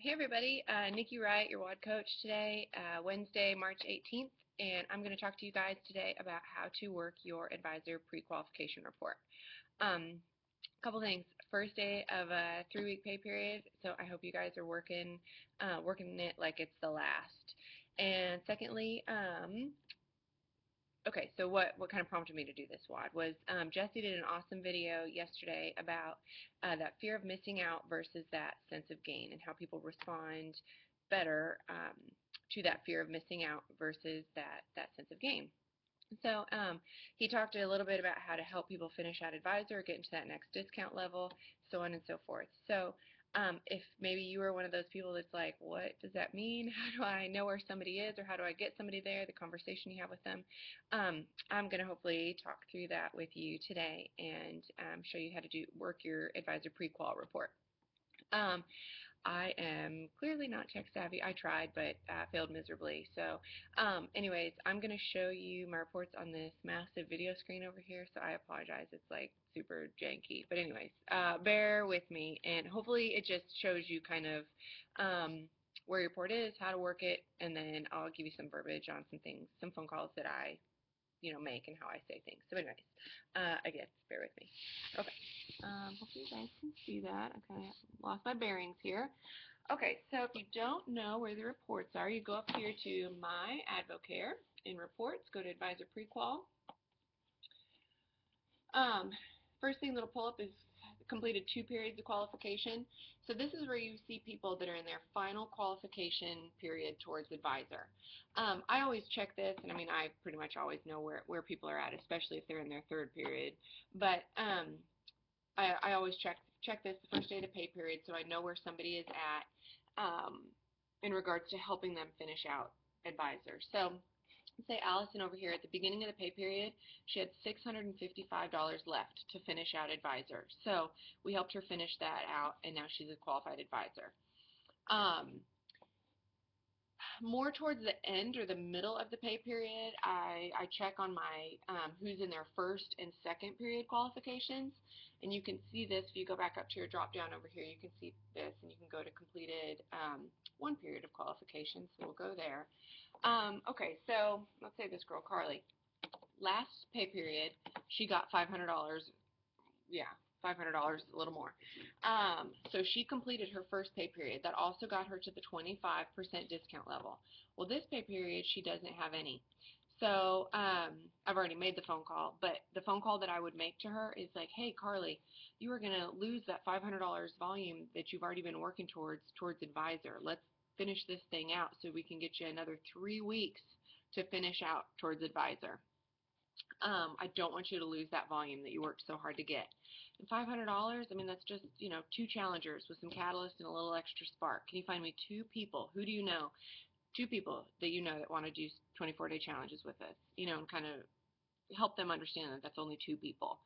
Hey everybody, Nikki Wright, your WOD coach today, Wednesday, March 18th, and I'm going to talk to you guys today about how to work your advisor pre-qualification report. Couple things. First day of a 3-week pay period, so I hope you guys are working it like it's the last. And secondly, okay, so what kind of prompted me to do this WOD was Jesse did an awesome video yesterday about that fear of missing out versus that sense of gain and how people respond better to that fear of missing out versus that sense of gain. So he talked a little bit about how to help people finish out advisor, get into that next discount level, so on and so forth. So if maybe you are one of those people that's like, what does that mean? How do I know where somebody is, or how do I get somebody there, the conversation you have with them? I'm going to hopefully talk through that with you today and show you how to work your advisor pre-qual report. I am clearly not tech savvy. I tried, but failed miserably. So anyways, I'm going to show you my reports on this massive video screen over here, so I apologize. It's like super janky. But anyways, bear with me, and hopefully it just shows you kind of where your report is, how to work it, and then I'll give you some verbiage on some things, some phone calls that I make and how I say things. So anyways, again, bear with me. Okay. Hopefully you guys can see that. I kind of lost my bearings here. Okay, so if you don't know where the reports are, you go up here to My Advocare in Reports, go to Advisor Pre-Qual. First thing that'll pull up is completed 2 periods of qualification. So this is where you see people that are in their final qualification period towards advisor. I always check this, and I mean I pretty much always know where people are at, especially if they're in their 3rd period. But I always check this the first day of the pay period so I know where somebody is at in regards to helping them finish out advisor. So say Allison over here at the beginning of the pay period, she had $655 left to finish out advisor. So we helped her finish that out, and now she's a qualified advisor. More towards the end or the middle of the pay period, I check on my who's in their 1st and 2nd period qualifications, and you can see this if you go back up to your drop down over here. You can see this, and you can go to completed 1 period of qualifications. So we'll go there. Okay, so let's say this girl Carly, last pay period, she got $500. Yeah, $500, a little more. So she completed her 1st pay period. That also got her to the 25% discount level. Well, this pay period, she doesn't have any. So I've already made the phone call, but the phone call that I would make to her is like, hey, Carly, you are going to lose that $500 volume that you've already been working towards advisor. Let's finish this thing out so we can get you another 3 weeks to finish out towards advisor. I don't want you to lose that volume that you worked so hard to get. And $500, I mean, that's just, 2 challengers with some catalyst and a little extra spark. Can you find me 2 people? Who do you know? 2 people that you know that want to do 24-day challenges with us, and kind of help them understand that that's only 2 people.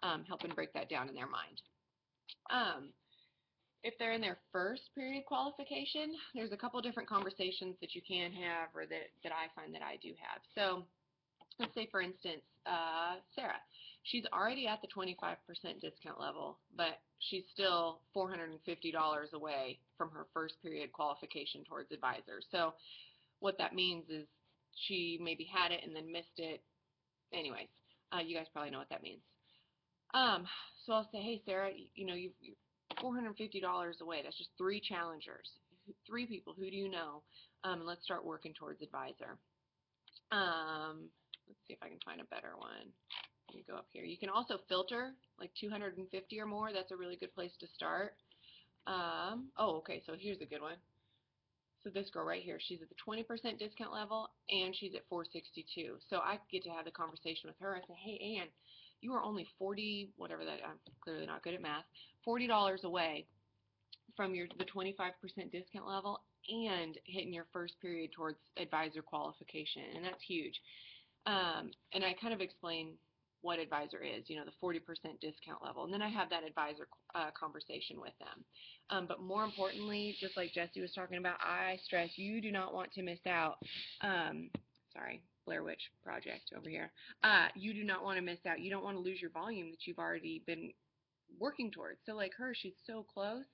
Help them break that down in their mind. If they're in their 1st period qualification, there's a couple different conversations that you can have, or that I find that I do have. So let's say, for instance, Sarah. She's already at the 25% discount level, but she's still $450 away from her 1st period qualification towards advisor. So what that means is she maybe had it and then missed it. Anyways, you guys probably know what that means. So I'll say, hey, Sarah, you're $450 away. That's just 3 challengers, 3 people. Who do you know? And let's start working towards advisor. Let's see if I can find a better one. Let me go up here. You can also filter like 250 or more. That's a really good place to start. Okay, so here's a good one. So this girl right here, she's at the 20% discount level, and she's at $462. So I get to have the conversation with her. I say, hey, Ann, you are only 40, whatever that, I'm clearly not good at math, $40 away from the 25% discount level and hitting your 1st period towards advisor qualification, and that's huge. And I kind of explain what advisor is, the 40% discount level. And then I have that advisor conversation with them. But more importantly, just like Jesse was talking about, I stress you do not want to miss out. Sorry, Blair Witch Project over here. You do not want to miss out. You don't want to lose your volume that you've already been working towards. So like her, she's so close.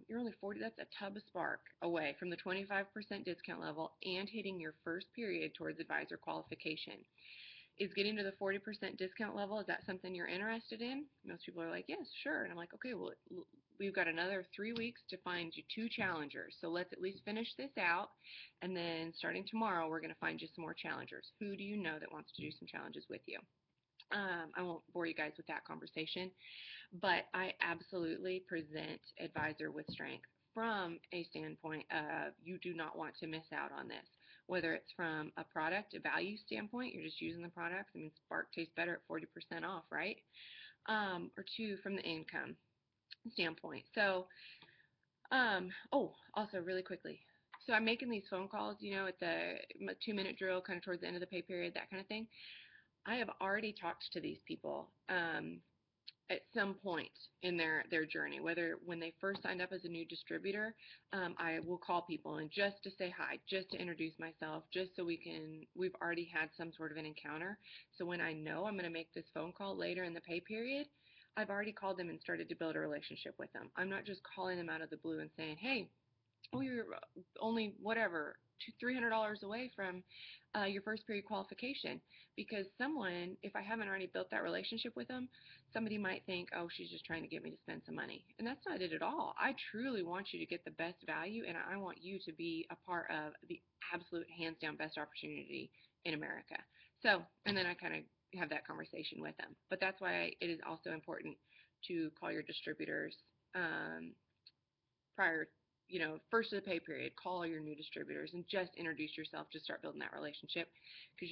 you're only 40, that's a tub of spark away from the 25% discount level and hitting your first period towards advisor qualification. Is getting to the 40% discount level, is that something you're interested in? Most people are like, yes, sure. And I'm like, okay, well, we've got another 3 weeks to find you 2 challengers. So let's at least finish this out. And then starting tomorrow, we're going to find you some more challengers. Who do you know that wants to do some challenges with you? I won't bore you guys with that conversation, but I absolutely present advisor with strength from a standpoint of you do not want to miss out on this. Whether it's from a product, a value standpoint, you're just using the products. I mean, Spark tastes better at 40% off, right? Or 2, from the income standpoint. So, also really quickly. So I'm making these phone calls, at the 2-minute drill, kind of towards the end of the pay period, that kind of thing. I have already talked to these people. At some point in their journey, whether when they first signed up as a new distributor, I will call people and just to say hi, just to introduce myself, just so we've already had some sort of an encounter. So when I know I'm going to make this phone call later in the pay period, I've already called them and started to build a relationship with them. I'm not just calling them out of the blue and saying, hey, you're only whatever $300 away from your first period qualification, because someone, if I haven't already built that relationship with them, somebody might think, oh, she's just trying to get me to spend some money, and that's not it at all. I truly want you to get the best value, and I want you to be a part of the absolute hands down best opportunity in America. So, and then I kind of have that conversation with them, but that's why it is also important to call your distributors prior, first of the pay period. Call all your new distributors and just introduce yourself. Just start building that relationship, because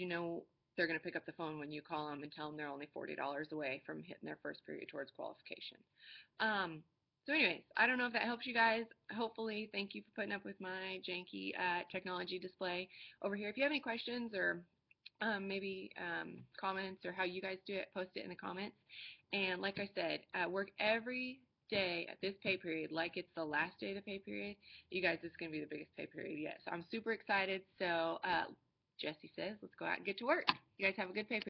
they're going to pick up the phone when you call them and tell them they're only $40 away from hitting their first period towards qualification. So anyways, I don't know if that helps you guys. Hopefully. Thank you for putting up with my janky technology display over here. If you have any questions or maybe comments or how you guys do it, post it in the comments. And like I said, work every day at this pay period like it's the last day of the pay period. You guys, this is going to be the biggest pay period yet. So I'm super excited. So Jesse says, let's go out and get to work. You guys have a good pay period.